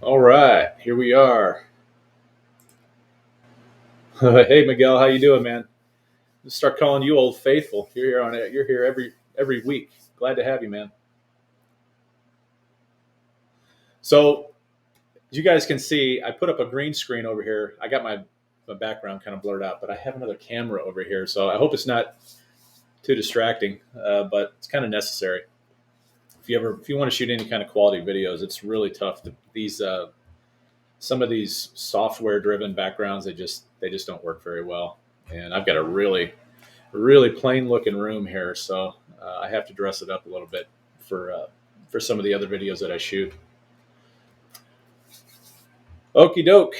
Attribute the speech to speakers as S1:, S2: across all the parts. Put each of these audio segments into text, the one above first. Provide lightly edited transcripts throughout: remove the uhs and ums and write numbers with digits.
S1: All right, here we are. Hey Miguel, how you doing, man? Let's start calling you Old Faithful. You're here on it. You're here every week. Glad to have you, man. So, as you guys can see, I put up a green screen over here. I got my background kind of blurred out, but I have another camera over here. So I hope it's not too distracting, but it's kind of necessary. If you want to shoot any kind of quality videos, it's really tough. These some of these software driven backgrounds, they just don't work very well. And I've got a really plain looking room here, so I have to dress it up a little bit for some of the other videos that I shoot. Okie doke.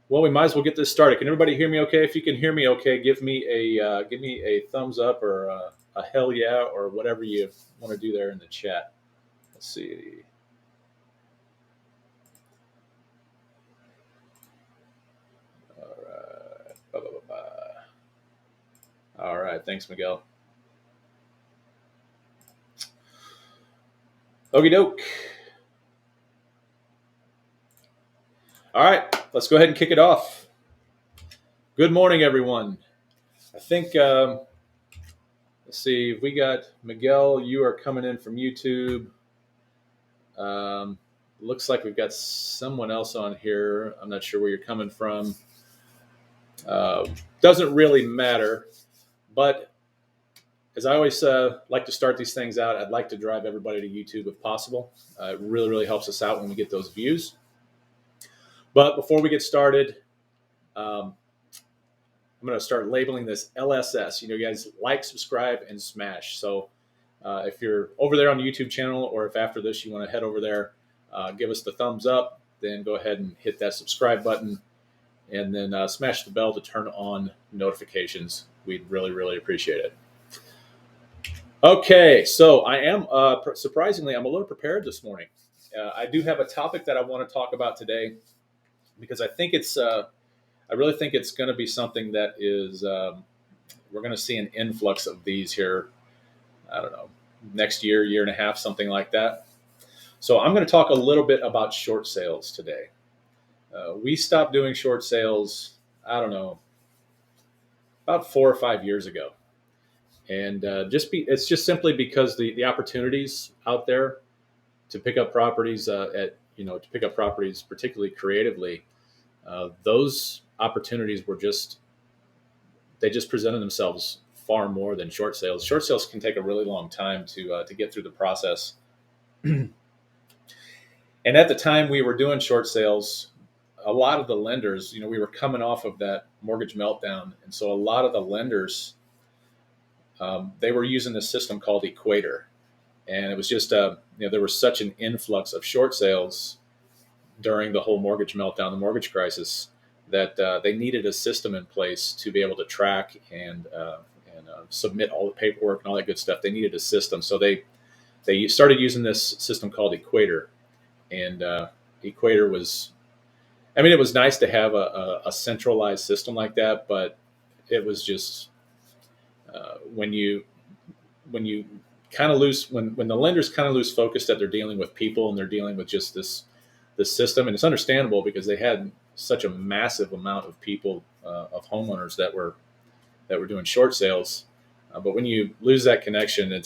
S1: Well, we might as well get this started. Can everybody hear me? Okay, if you can hear me, okay, give me a thumbs up or a hell yeah or whatever you want to do there in the chat. Let's see. All right. Ba, ba, ba, ba. All right. Thanks, Miguel. Okie doke. All right. Let's go ahead and kick it off. Good morning, everyone. I think let's see. We got Miguel. You are coming in from YouTube. Looks like we've got someone else on here. I'm not sure where you're coming from. Doesn't really matter. But as I always like to start these things out, I'd like to drive everybody to YouTube if possible. It really helps us out when we get those views. But before we get started, um, I'm going to start labeling this LSS. You guys like, subscribe, and smash. So if you're over there on the YouTube channel, or if after this you want to head over there, give us the thumbs up, then go ahead and hit that subscribe button, and then smash the bell to turn on notifications. We'd really appreciate it. Okay, so I am surprisingly, I'm a little prepared this morning. I do have a topic that I want to talk about today because I really think it's going to be something that is we're going to see an influx of these here. I don't know, next year and a half, something like that. So I'm going to talk a little bit about short sales today. We stopped doing short sales, I don't know, about 4 or 5 years ago, and it's just simply because the opportunities out there to pick up properties to pick up properties particularly creatively, those opportunities they just presented themselves far more than short sales. Short sales can take a really long time to get through the process. And at the time we were doing short sales, a lot of the lenders, we were coming off of that mortgage meltdown, and so a lot of the lenders, they were using this system called Equator, and it was just there was such an influx of short sales during the whole mortgage meltdown, the mortgage crisis, that they needed a system in place to be able to track and submit all the paperwork and all that good stuff. They needed a system, so they started using this system called Equator, and Equator was, I mean, it was nice to have a centralized system like that, but it was just when you kind of lose when the lenders kind of lose focus that they're dealing with people and they're dealing with just this system, and it's understandable because they had such a massive amount of people of homeowners that were doing short sales. But when you lose that connection,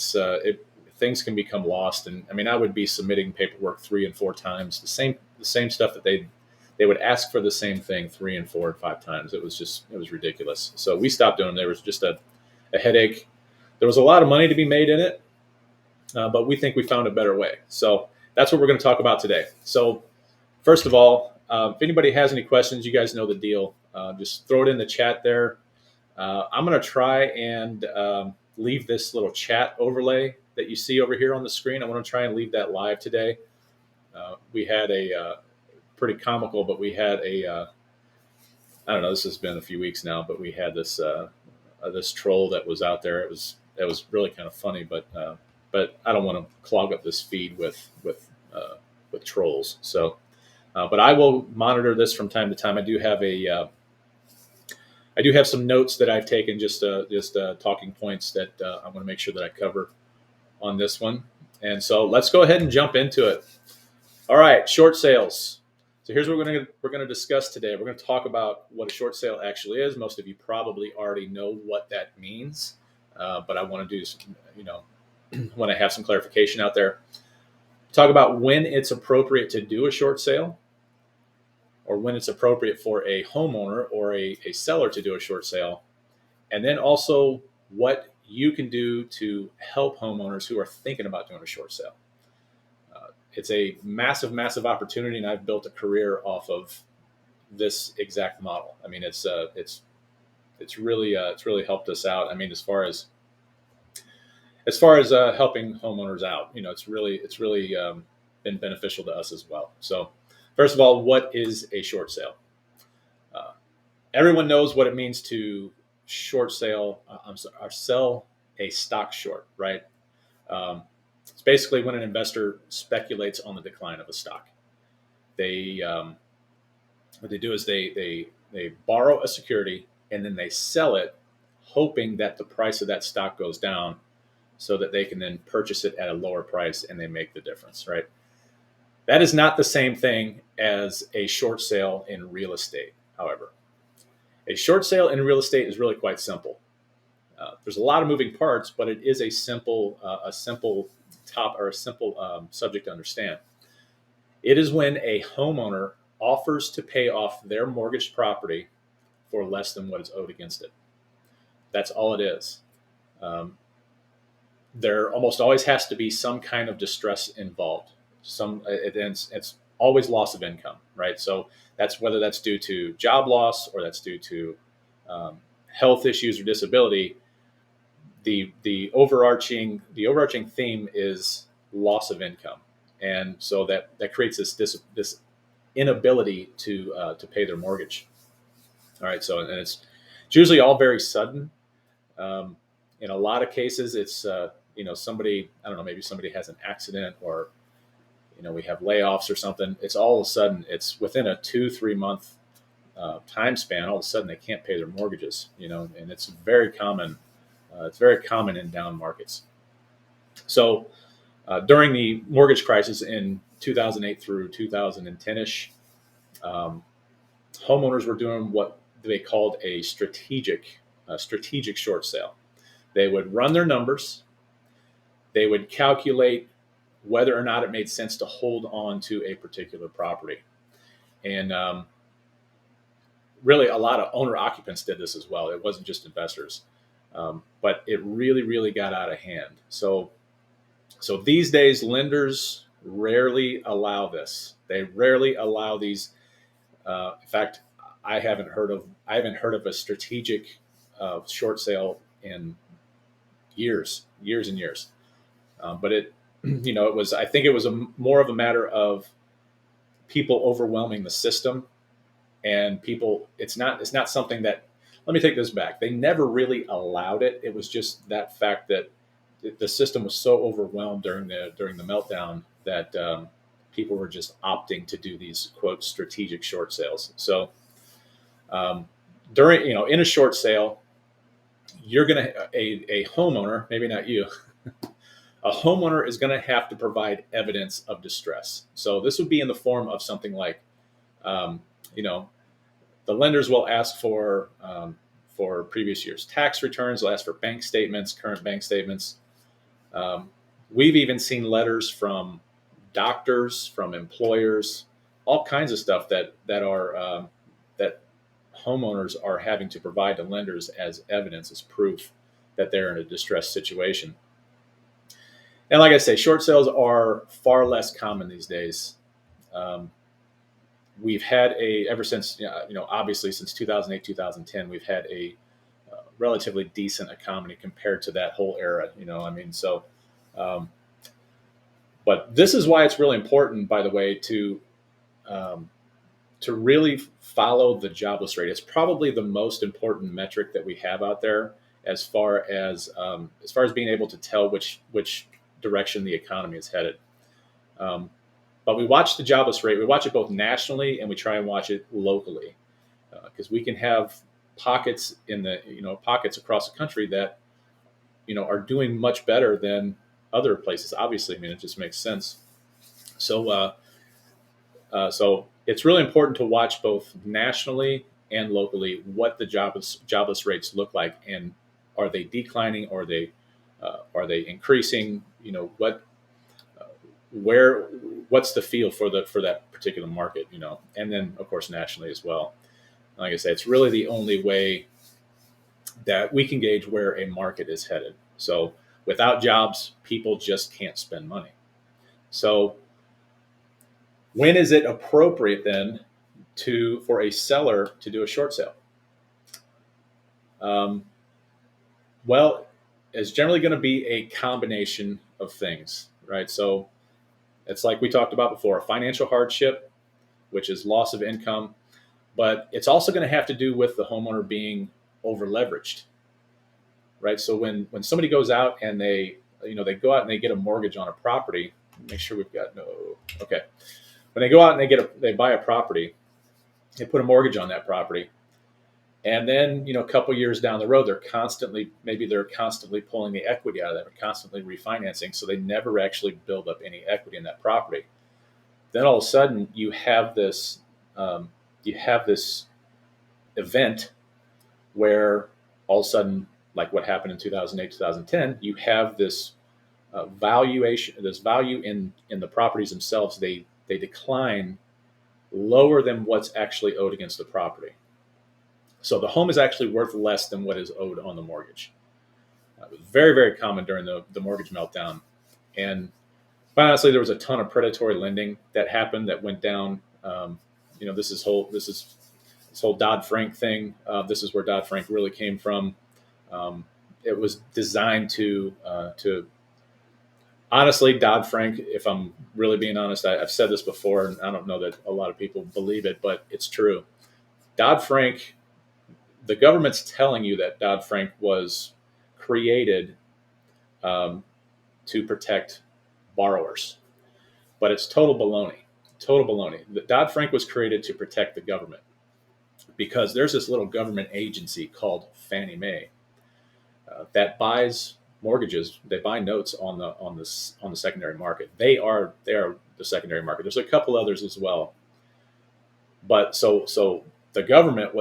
S1: things can become lost. And I mean, I would be submitting paperwork 3 and 4 times, the same stuff that they would ask for the same thing 3 and 4 and 5 times. It was ridiculous. So we stopped doing it. There was just a headache. There was a lot of money to be made in it, but we think we found a better way. So that's what we're going to talk about today. So first of all, if anybody has any questions, you guys know the deal. Just throw it in the chat there. I'm going to try and leave this little chat overlay that you see over here on the screen. I want to try and leave that live today. We had a pretty comical, but we had I don't know, this has been a few weeks now, but we had this troll that was out there. That was really kind of funny, but I don't want to clog up this feed with trolls. So, but I will monitor this from time to time. I do have some notes that I've taken, just talking points that I want to make sure that I cover on this one. And so let's go ahead and jump into it. All right, short sales. So here's what we're going to discuss today. We're going to talk about what a short sale actually is. Most of you probably already know what that means, but I want to do some, want to have some clarification out there. Talk about when it's appropriate to do a short sale, or when it's appropriate for a homeowner or a seller to do a short sale, and then also what you can do to help homeowners who are thinking about doing a short sale. It's a massive, massive opportunity, and I've built a career off of this exact model. I mean, it's really helped us out. I mean, as far as helping homeowners out, it's really been beneficial to us as well. So, first of all, what is a short sale? Uh, Everyone knows what it means to short sale, or sell a stock short, right? Um, it's basically when an investor speculates on the decline of a stock. They What they do is they borrow a security and then they sell it, hoping that the price of that stock goes down, so that they can then purchase it at a lower price and they make the difference, right? That is not the same thing as a short sale in real estate. However, a short sale in real estate is really quite simple. There's a lot of moving parts, but it is a simple subject to understand. It is when a homeowner offers to pay off their mortgaged property for less than what is owed against it. That's all it is. Um, there almost always has to be some kind of distress involved. It's always loss of income, right? So that's whether that's due to job loss or that's due to um, health issues or disability. The overarching theme is loss of income, and so that creates this inability to pay their mortgage. All right, so and it's usually all very sudden. Um, in a lot of cases, it's somebody, I don't know, maybe somebody has an accident, or we have layoffs or something. It's all of a sudden, it's within a 2-3 month time span. All of a sudden, they can't pay their mortgages. And it's very common. It's very common in down markets. So during the mortgage crisis in 2008 through 2010ish, um, homeowners were doing what they called a strategic short sale. They would run their numbers. They would calculate whether or not it made sense to hold on to a particular property. And really, a lot of owner occupants did this as well. It wasn't just investors, but it really, really got out of hand. So these days, lenders rarely allow this. They rarely allow these. In fact, I haven't heard of a strategic short sale in years and years. But I think it was more of a matter of people overwhelming the system, and people. It's not something that. Let me take this back. They never really allowed it. It was just that fact that the system was so overwhelmed during the meltdown that people were just opting to do these quote strategic short sales. So um, in a short sale, you're gonna a homeowner, maybe not you, a homeowner is going to have to provide evidence of distress. So this would be in the form of something like, um, you know, the lenders will ask for previous year's tax returns. They'll ask for bank statements, current bank statements. Um, we've even seen letters from doctors, from employers, all kinds of stuff that homeowners are having to provide to lenders as evidence, as proof that they're in a distressed situation. And like I say, short sales are far less common these days. Um, we've had ever since, obviously since 2008, 2010, we've had a relatively decent economy compared to that whole era. Um, but this is why it's really important, by the way, um, to really follow the jobless rate. It's probably the most important metric that we have out there as far as being able to tell which direction the economy is headed. Um, but we watch the jobless rate. We watch it both nationally and we try and watch it locally, because we can have pockets pockets across the country that are doing much better than other places. Obviously, I mean, it just makes sense. So So it's really important to watch both nationally and locally what the jobless rates look like, and are they declining, or are they increasing? What where what's the feel for that particular market? And then of course nationally as well. Like I say, it's really the only way that we can gauge where a market is headed. So without jobs, people just can't spend money. So when is it appropriate then for a seller to do a short sale? Um, well, it's generally going to be a combination of things, right? So it's like we talked about before, financial hardship, which is loss of income, but it's also going to have to do with the homeowner being over leveraged, right? So when somebody goes out and they go out and they get a mortgage on a property, make sure we've got no okay. When they go out and they buy a property, they put a mortgage on that property, and then a couple years down the road, they're constantly pulling the equity out of that, or constantly refinancing, so they never actually build up any equity in that property. Then all of a sudden um, you have this event where all of a sudden, like what happened in 2008, 2010, you have this this value in the properties themselves. They decline lower than what's actually owed against the property. So the home is actually worth less than what is owed on the mortgage. It was very, very common during the mortgage meltdown. And quite honestly, there was a ton of predatory lending that happened that went down. This whole Dodd-Frank thing. This is where Dodd-Frank really came from. Um, it was designed to honestly, Dodd-Frank, if I'm really being honest, I've said this before, and I don't know that a lot of people believe it, but it's true. Dodd-Frank, the government's telling you that Dodd-Frank was created um, to protect borrowers, but it's total baloney. Total baloney. Dodd-Frank was created to protect the government, because there's this little government agency called Fannie Mae that buys mortgages. They buy notes on the secondary market. They are the secondary market. There's a couple others as well, but so the government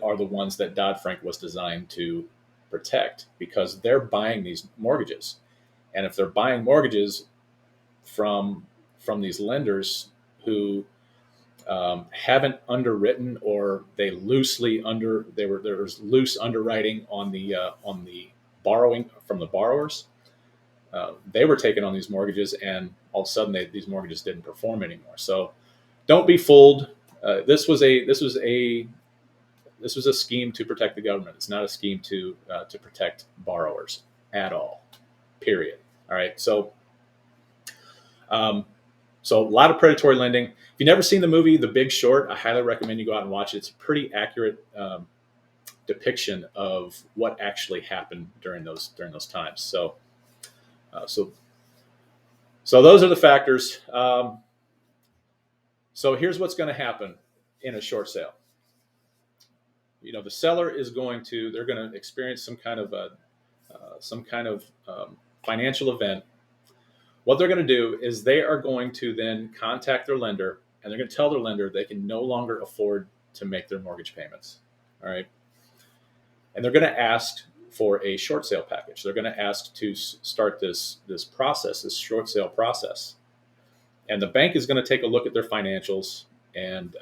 S1: are the ones that Dodd-Frank was designed to protect, because they're buying these mortgages. And if they're buying mortgages from these lenders who haven't underwritten, or there was loose underwriting on the borrowing from the borrowers, they were taking on these mortgages, and all of a sudden these mortgages didn't perform anymore. So don't be fooled. This was a scheme to protect the government. It's not a scheme to protect borrowers at all. Period. All right. Um, so a lot of predatory lending. If you've never seen the movie The Big Short, I highly recommend you go out and watch it. It's a pretty accurate depiction of what actually happened during those times. Uh, so so those are the factors. So here's what's going to happen in a short sale. The seller is they're going to experience some kind of financial event. What they're going to do is they are going to then contact their lender, and they're going to tell their lender they can no longer afford to make their mortgage payments. All right. And they're going to ask for a short sale package. They're going to ask to start this short sale process. And the bank is going to take a look at their financials, and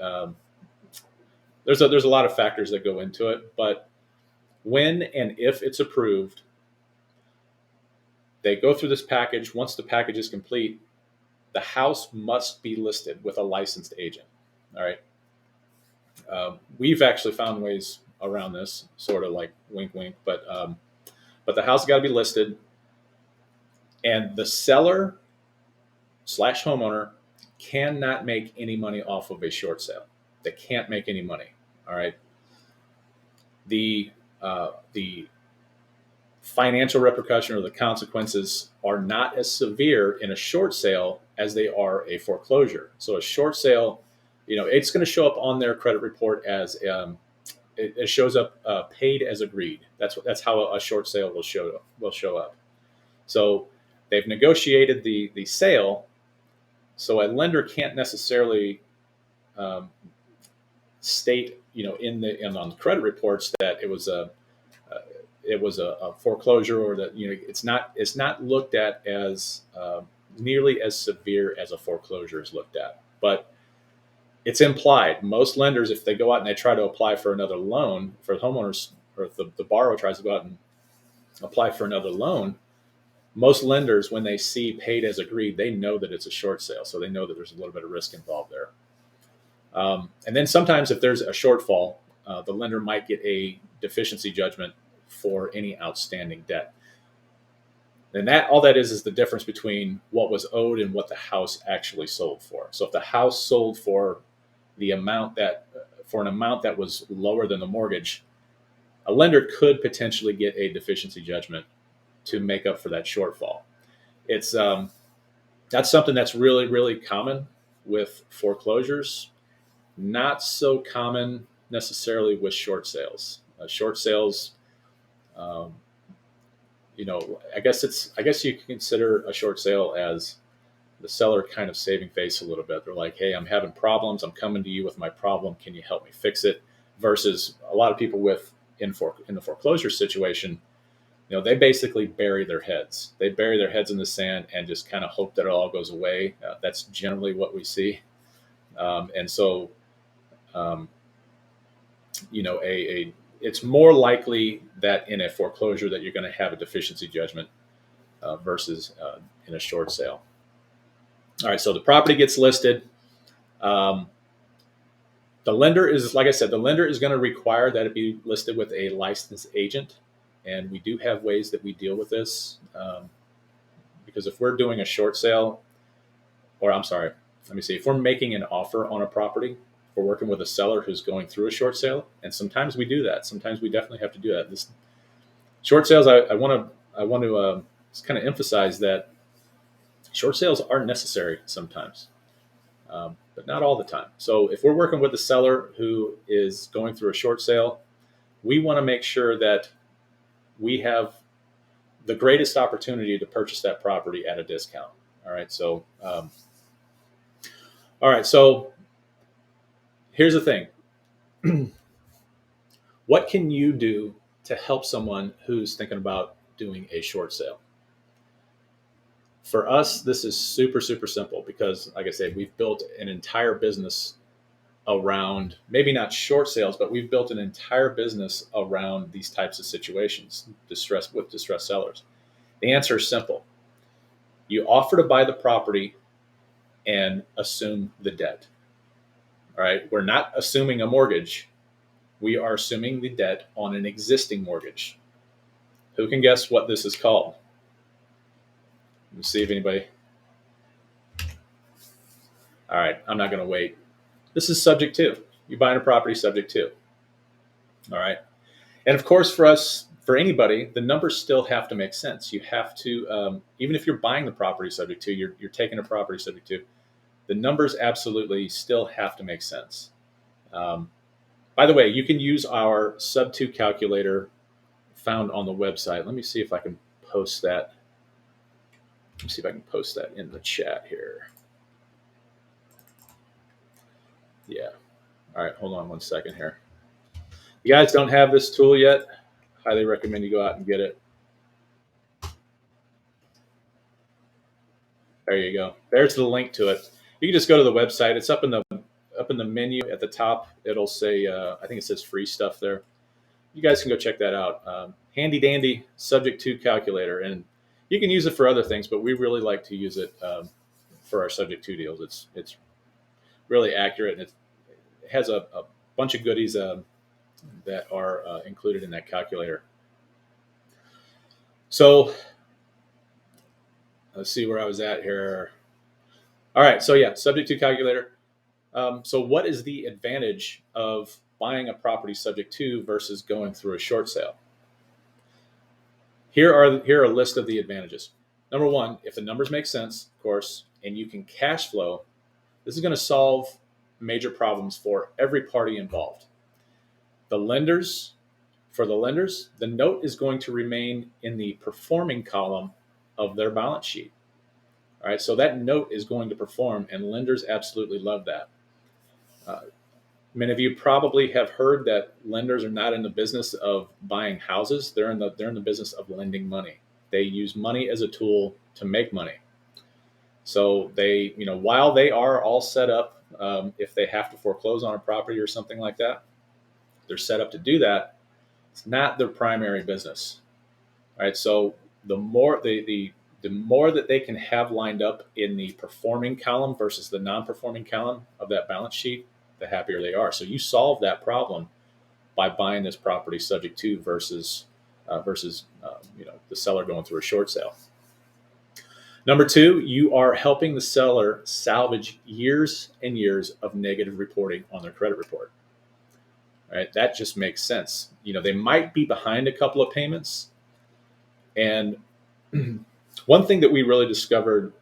S1: there's a lot of factors that go into it. But when and if it's approved, they go through this package. Once the package is complete, the house must be listed with a licensed agent. All right. We've actually found ways around this, sort of like wink, wink, but the house got to be listed, and the seller slash homeowner cannot make any money off of a short sale. They can't make any money. All right. The financial repercussion, or the consequences, are not as severe in a short sale as they are a foreclosure. So a short sale, it's going to show up on their credit report as it shows up paid as agreed. That's how a short sale will show up. So they've negotiated the sale, So a lender can't necessarily um, state, on the credit reports that uh, it was a foreclosure, or that it's not looked at as nearly as severe as a foreclosure is looked at, but it's implied. Most lenders, if they go out and they try to apply for another loan for homeowners, or if the borrower tries to go out and apply for another loan, most lenders, when they see paid as agreed, they know that it's a short sale, so they know that there's a little bit of risk involved there. And then sometimes, if there's a shortfall, the lender might get a deficiency judgment for any outstanding debt. And that all that is the difference between what was owed and what the house actually sold for. So if the house sold for the amount that for an amount that was lower than the mortgage, a lender could potentially get a deficiency judgment to make up for that shortfall. It's That's something that's really, really common with foreclosures. Not so common necessarily with short sales. Short sales, um, I guess you can consider a short sale as the seller kind of saving face a little bit. They're like, "Hey, I'm having problems. I'm coming to you with my problem. Can you help me fix it?" Versus a lot of people in the foreclosure situation, they basically bury their heads. They bury their heads in the sand and just kind of hope that it all goes away. That's generally what we see. And so, um, it's more likely that in a foreclosure that you're going to have a deficiency judgment versus in a short sale. All right, so the property gets listed. Um, the lender is, like I said, the lender is going to require that it be listed with a licensed agent, and we do have ways that we deal with this. Because if we're doing a short sale, or I'm sorry, let me see, if we're making an offer on a property, we're working with a seller who's going through a short sale, and sometimes we do that. Sometimes we definitely have to do that. This short sales, I want to just kind of emphasize that short sales are necessary sometimes, but not all the time. So if we're working with a seller who is going through a short sale, we want to make sure that we have the greatest opportunity to purchase that property at a discount. All right. So here's the thing. What can you do to help someone who's thinking about doing a short sale? For us, this is super, super simple because, like I said, we've built an entire business around, maybe not short sales, but we've built an entire business around these types of situations, distressed sellers. The answer is simple. You offer to buy the property and assume the debt. All right. We're not assuming a mortgage. We are assuming the debt on an existing mortgage. Who can guess what this is called? Let's see if anybody. All right. I'm not going to wait. This is subject to. You're buying a property subject to. All right. And of course, for anybody, the numbers still have to make sense. You have to, even if you're buying the property subject to, you're taking a property subject to, the numbers absolutely still have to make sense. Um, by the way, you can use our sub two calculator found on the website. Let me see if I can post that. Let me see if I can post that in the chat here. Yeah. All right. Hold on one second here. You guys don't have this tool yet? Highly recommend you go out and get it. There you go. There's the link to it. You can just go to the website. It's up in the menu at the top. It'll say I think it says free stuff there. You guys can go check that out. Handy dandy subject to calculator, and you can use it for other things, but we really like to use it for our subject to deals. It's really accurate, and it has a bunch of goodies that are included in that calculator. So let's see where I was at here. All right, so yeah, subject to calculator. So what is the advantage of buying a property subject to versus going through a short sale? Here are a list of the advantages. Number one, if the numbers make sense, of course, and you can cash flow, this is going to solve major problems for every party involved. The lenders, for the lenders, the note is going to remain in the performing column of their balance sheet. All right, so that note is going to perform, and lenders absolutely love that. Uh, Many of you probably have heard that lenders are not in the business of buying houses. They're in the business of lending money. They use money as a tool to make money. So they, while they are all set up, if they have to foreclose on a property or something like that, they're set up to do that. It's not their primary business. All right. So the more that they can have lined up in the performing column versus the non-performing column of that balance sheet, the happier they are. So you solve that problem by buying this property subject to versus the seller going through a short sale. Number two, you are helping the seller salvage years and years of negative reporting on their credit report. Right? That just makes sense. They might be behind a couple of payments. And one thing that we really discovered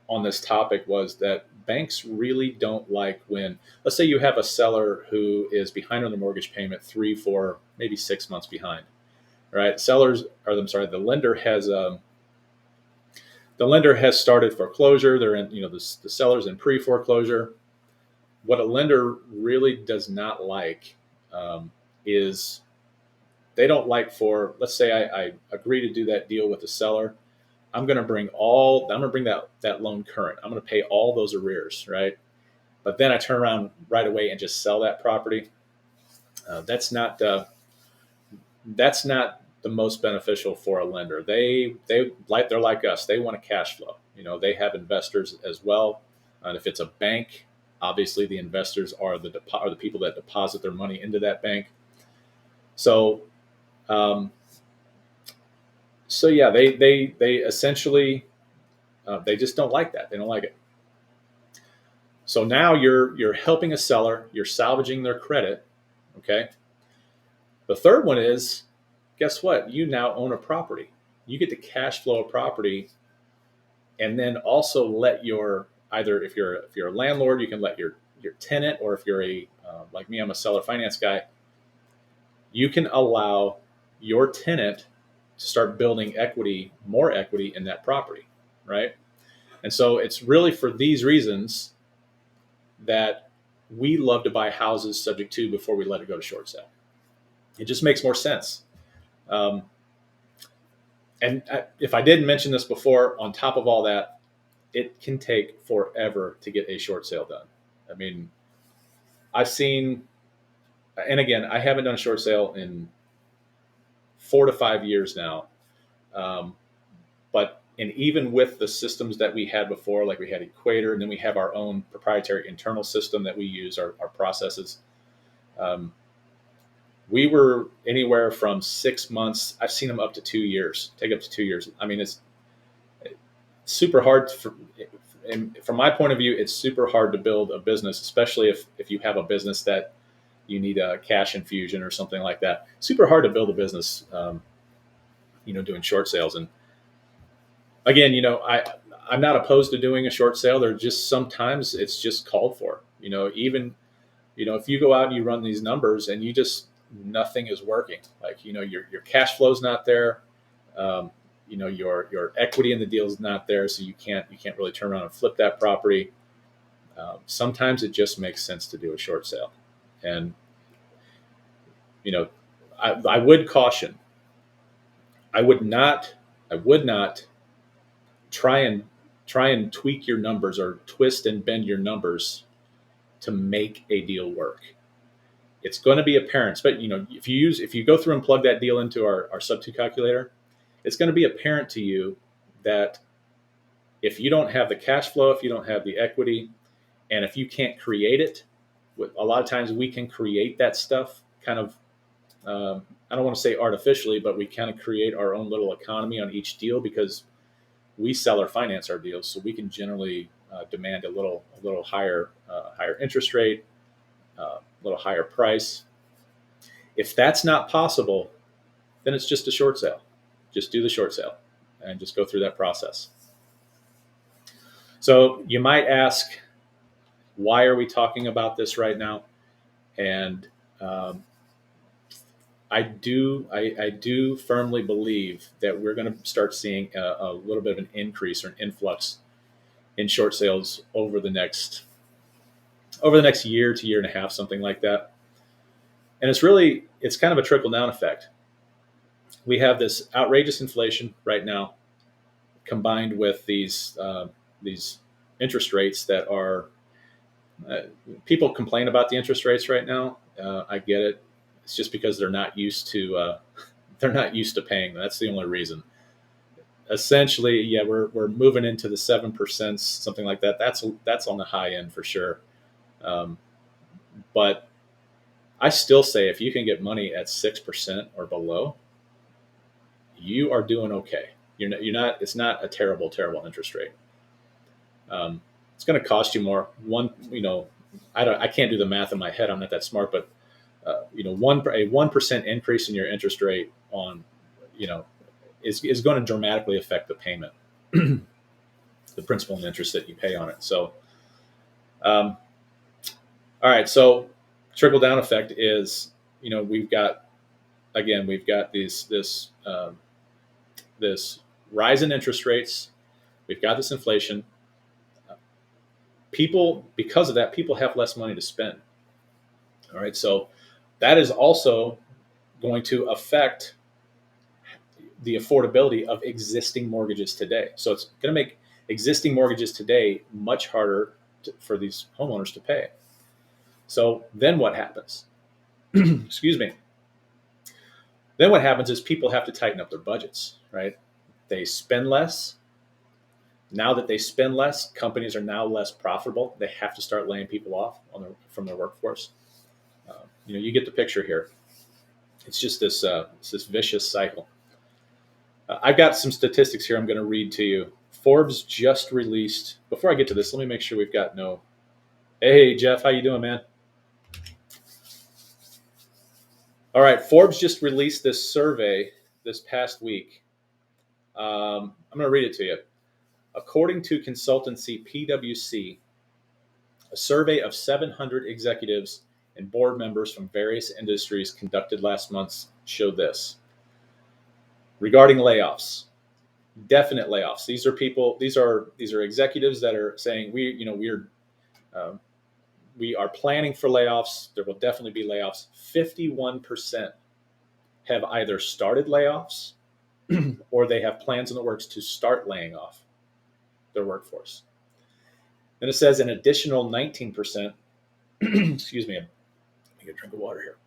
S1: on this topic was that banks really don't like when, let's say you have a seller who is behind on the mortgage payment 3, 4, maybe 6 months behind. Right? The lender has started foreclosure. They're in, the seller's in pre-foreclosure. What a lender really does not like is they don't like for, let's say I agree to do that deal with the seller. I'm going to bring that loan current. I'm going to pay all those arrears, right? But then I turn around right away and just sell that property. That's not the most beneficial for a lender. They're like us. They want a cash flow. They have investors as well. And if it's a bank, obviously the investors are the people that deposit their money into that bank. So, um, yeah, they essentially they just don't like that. They don't like it. So now you're helping a seller. You're salvaging their credit. Okay. The third one is, guess what? You now own a property. You get to cash flow a property, and then also let your, either if you're a landlord, you can let your tenant, or if you're a like me, I'm a seller finance guy. You can allow your tenant to start building more equity in that property, right? And so it's really for these reasons that we love to buy houses subject to before we let it go to short sale. It just makes more sense. Um, and if I didn't mention this before, on top of all that, it can take forever to get a short sale done. I mean, I've seen, and again, I haven't done a short sale in 4 to 5 years now. Um, and even with the systems that we had before, like we had Equator, and then we have our own proprietary internal system that we use, our processes. Um, we were anywhere from 6 months. I've seen them up to 2 years, take up to 2 years. I mean, it's super hard and from my point of view, it's super hard to build a business, especially if you have a business that you need a cash infusion or something like that. Super hard to build a business, doing short sales. And again, I'm not opposed to doing a short sale. There just sometimes it's just called for. Even if you go out and you run these numbers and nothing is working. Like your cash flow is not there. Um, your equity in the deal is not there, so you can't really turn around and flip that property. Sometimes it just makes sense to do a short sale, and you know, I would caution. I would not try and tweak your numbers or twist and bend your numbers to make a deal work. It's going to be apparent, but if you go through and plug that deal into our sub-2 calculator, it's going to be apparent to you that if you don't have the cash flow, if you don't have the equity, and if you can't create it, a lot of times we can create that stuff kind of, I don't want to say artificially, but we kind of create our own little economy on each deal because we sell or finance our deals, so we can generally demand a little higher interest rate, a little higher price. If that's not possible, then it's just a short sale. Just do the short sale and just go through that process. So you might ask, why are we talking about this right now? And I do firmly believe that we're going to start seeing a little bit of an increase or an influx in short sales over the next year to year and a half, something like that. And it's kind of a trickle down effect. We have this outrageous inflation right now, combined with these interest rates that are uh, people complain about the interest rates right now. I get it. It's just because they're not used to paying. That's the only reason. Essentially, yeah, we're moving into the 7%, something like that. That's on the high end for sure. Um, but I still say if you can get money at 6% or below, you are doing okay. You're not. It's not a terrible interest rate. It's going to cost you more. I can't do the math in my head. I'm not that smart, but a 1% increase in your interest rate on, you know, is going to dramatically affect the payment, the principal and interest that you pay on it. So, um, all right. So, trickle down effect is, we've got this rise in interest rates. We've got this inflation. People, because of that, people have less money to spend. All right. So that is also going to affect the affordability of existing mortgages today. So it's going to make existing mortgages today much harder for these homeowners to pay. So then what happens? Excuse me. Then what happens is people have to tighten up their budgets, right? They spend less. Now that they spend less, companies are now less profitable. They have to start laying people off from their workforce. You get the picture here. It's just this vicious cycle. I've got some statistics here I'm going to read to you. Forbes just released. Before I get to this, let me make sure we've got no. Hey Jeff, how you doing, man? All right, Forbes just released this survey this past week. I'm going to read it to you. According to consultancy PwC, a survey of 700 executives and board members from various industries conducted last month showed this. Regarding layoffs, definite layoffs. These are people. These are executives that are saying we are planning for layoffs. There will definitely be layoffs. 51% have either started layoffs or they have plans in the works to start laying off their workforce. Then it says an additional 19%. Excuse me, let me get a drink of water here.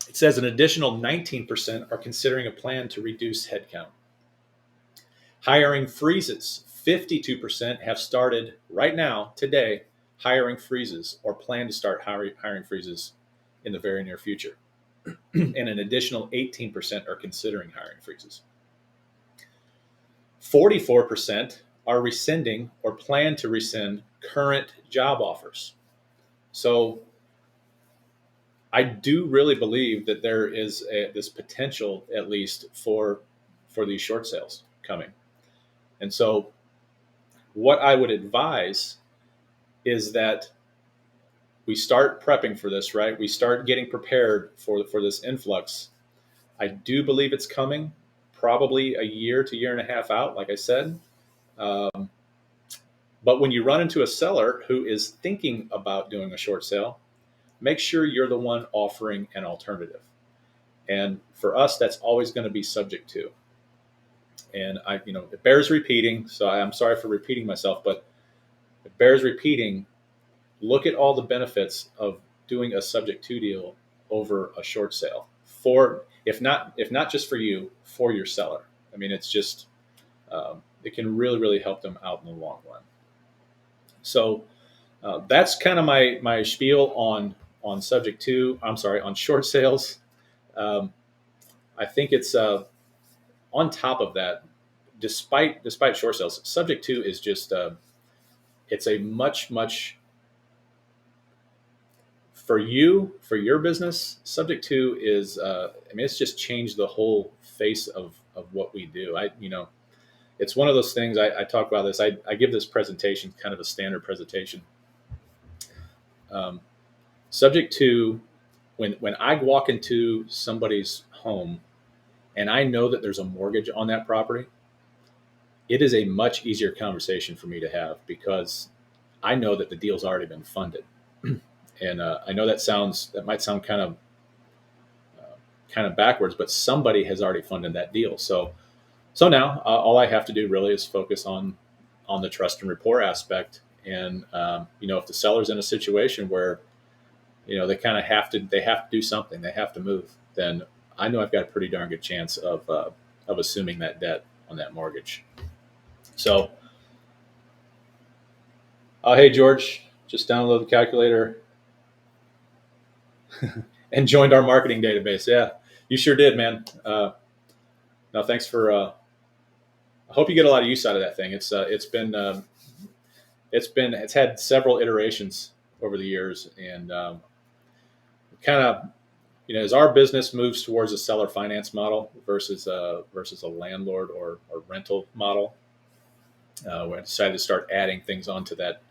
S1: It says an additional 19% are considering a plan to reduce headcount. Hiring freezes. 52% have started right now, today, hiring freezes or plan to start hiring freezes in the very near future. And an additional 18% are considering hiring freezes. 44% are rescinding or plan to rescind current job offers. So I do really believe that there is this potential, at least, for these short sales coming. And so what I would advise is that we start prepping for this, right? We start getting prepared for this influx. I do believe it's coming, probably a year to year and a half out, like I said. Um, but when you run into a seller who is thinking about doing a short sale, make sure you're the one offering an alternative. And for us, that's always going to be subject to. And it bears repeating. So I'm sorry for repeating myself, but it bears repeating. Look at all the benefits of doing a subject to deal over a short sale for, if not just for you, for your seller. I mean, it's just, it can really help them out in the long run. So that's kind of my spiel on subject to, I'm sorry, on short sales. I think it's on top of that, despite short sales, subject to is just it's a much for your business. Subject to is it's just changed the whole face of what we do. It's one of those things. I talk about this. I give this presentation, kind of a standard presentation. Subject to, when I walk into somebody's home and I know that there's a mortgage on that property, it is a much easier conversation for me to have because I know that the deal's already been funded. And I know that might sound kind of backwards, but somebody has already funded that deal. So now all I have to do really is focus on the trust and rapport aspect. And if the seller's in a situation where they have to do something, they have to move, then I know I've got a pretty darn good chance of assuming that debt on that mortgage. So, hey George, just download the calculator and joined our marketing database. Yeah, you sure did, man. No, thanks for. I hope you get a lot of use out of that thing. It's had several iterations over the years, and kind of as our business moves towards a seller finance model versus a landlord or rental model, we decided to start adding things onto that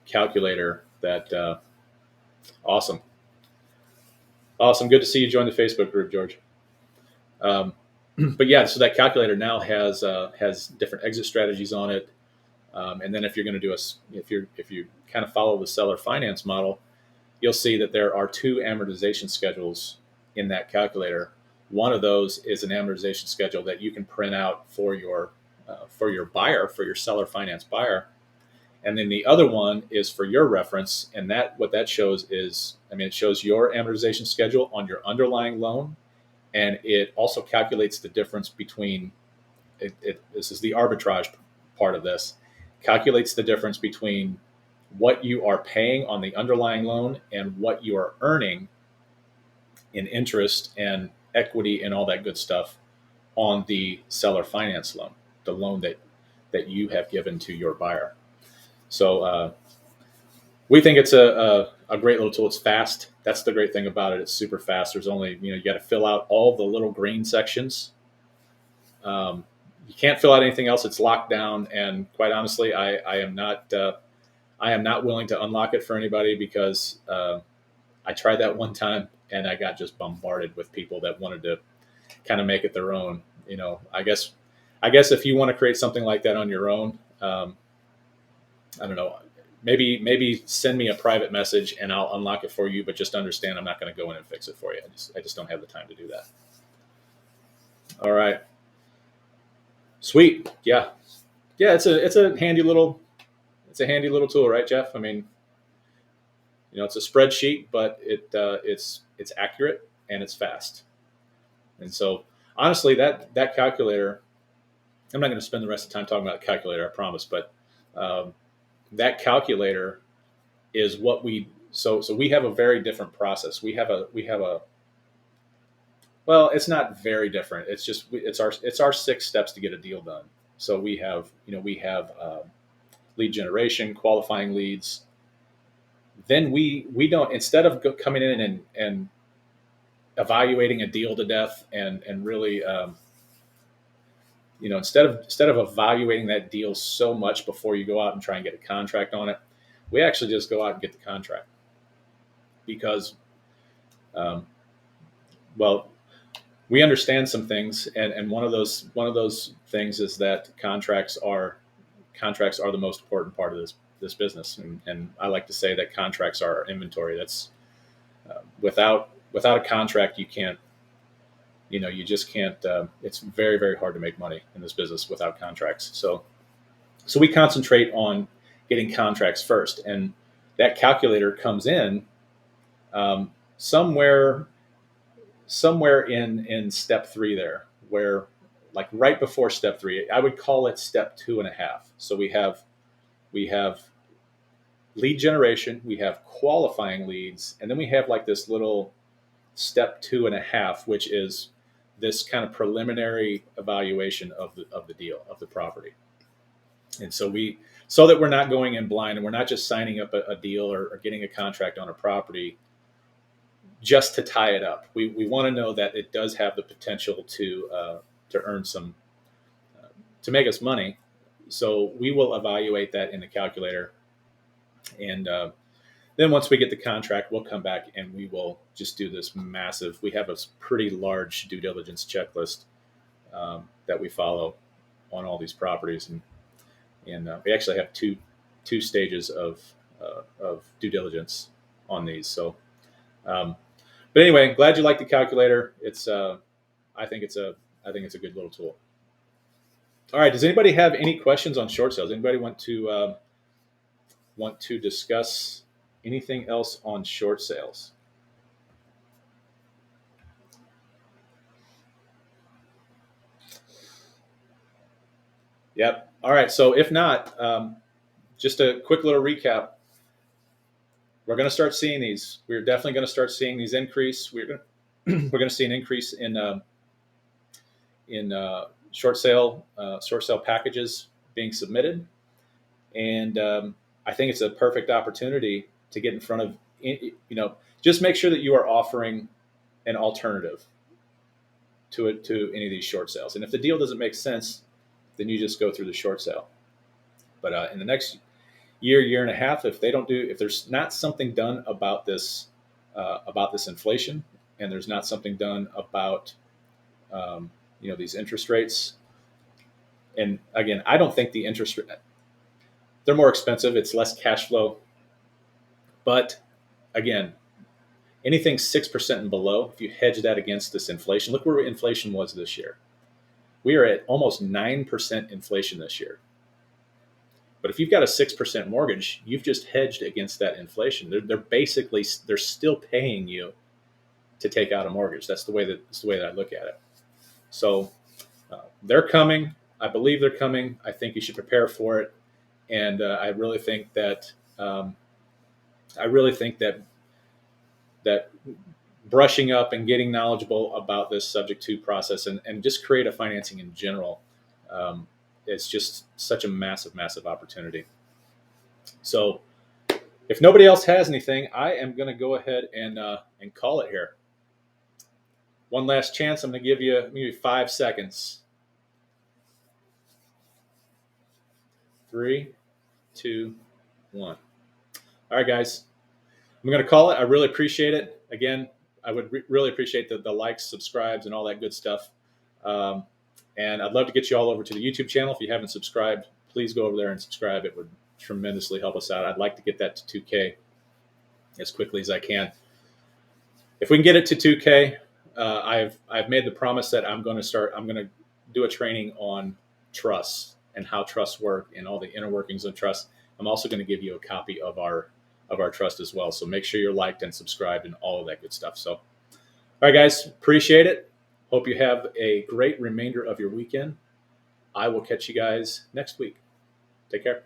S1: calculator. That awesome, awesome, good to see you join the Facebook group, George. Um, but yeah, so that calculator now has different exit strategies on it. And then if you're going to if you kind of follow the seller finance model, you'll see that there are two amortization schedules in that calculator. One of those is an amortization schedule that you can print out for your buyer, for your seller finance buyer, and then the other one is for your reference. And that what that shows is, it shows your amortization schedule on your underlying loan, and it also calculates the difference between this is the arbitrage part of this, calculates the difference between what you are paying on the underlying loan and what you are earning in interest and equity and all that good stuff on the seller finance loan, the loan that you have given to your buyer. So we think it's a great little tool. It's fast. That's the great thing about it. It's super fast. There's only, you got to fill out all the little green sections. You can't fill out anything else. It's locked down. And quite honestly, I am not willing to unlock it for anybody because I tried that one time and I got just bombarded with people that wanted to kind of make it their own. I guess if you want to create something like that on your own, I don't know, maybe send me a private message and I'll unlock it for you. But just understand, I'm not going to go in and fix it for you. I just don't have the time to do that. All right. Sweet. Yeah. Yeah. It's a handy little tool, right, Jeff? It's a spreadsheet, but it's accurate and it's fast. And so honestly, that calculator, I'm not going to spend the rest of the time talking about the calculator, I promise, but that calculator is what so we have a very different process. We have a well, it's not very different. It's just it's our 6 steps to get a deal done. So we have lead generation, qualifying leads. Then we don't, instead of coming in and evaluating a deal to death and really instead of evaluating that deal so much before you go out and try and get a contract on it, we actually just go out and get the contract because well, we understand some things, and one of those things is that contracts are the most important part of this business, and I like to say that contracts are our inventory. That's without a contract, you can't, you just can't. It's very, very hard to make money in this business without contracts. So we concentrate on getting contracts first, and that calculator comes in somewhere in step 3 there, where like right before step 3, I would call it step 2.5. So we have lead generation, we have qualifying leads, and then we have like this little step 2.5, which is this kind of preliminary evaluation of the deal, of the property. And so that we're not going in blind and we're not just signing up a deal or getting a contract on a property just to tie it up. We want to know that it does have the potential to earn some, to make us money. So we will evaluate that in the calculator. And then once we get the contract, we'll come back and we will just do this massive, we have a pretty large due diligence checklist that we follow. all these properties, and we actually have two stages of due diligence on these. So, um, but anyway, glad you like the calculator. It's I think it's a good little tool. All right. Does anybody have any questions on short sales? Anybody want to discuss anything else on short sales? Yep. All right. So if not, just a quick little recap. We're going to start seeing these. We're definitely going to start seeing these increase. We're going to see an increase in short sale packages being submitted, and I think it's a perfect opportunity to get in front of just make sure that you are offering an alternative to any of these short sales. And if the deal doesn't make sense, then you just go through the short sale. But in the next year and a half, if there's not something done about this inflation, and there's not something done about these interest rates. And again, I don't think the interest they're more expensive. It's less cash flow. But again, anything 6% and below, if you hedge that against this inflation, look where inflation was this year. We are at almost 9% inflation this year. But if you've got a 6% mortgage, you've just hedged against that inflation. They're still paying you to take out a mortgage. That's the way that I look at it. So they're coming. I believe they're coming. I think you should prepare for it. And I really think that that brushing up and getting knowledgeable about this subject to process and just create a financing in general, it's just such a massive, massive opportunity. So if nobody else has anything, I am going to go ahead and call it here. One last chance. I'm going to give you maybe 5 seconds. 3, 2, 1. All right, guys. I'm going to call it. I really appreciate it. Again, I would really appreciate the likes, subscribes, and all that good stuff. And I'd love to get you all over to the YouTube channel. If you haven't subscribed, please go over there and subscribe. It would tremendously help us out. I'd like to get that to 2K as quickly as I can. If we can get it to 2K, I've made the promise that I'm going to do a training on trusts and how trusts work and all the inner workings of trust. I'm also going to give you a copy of our trust as well. So make sure you're liked and subscribed and all of that good stuff. So, all right, guys, appreciate it. Hope you have a great remainder of your weekend. I will catch you guys next week. Take care.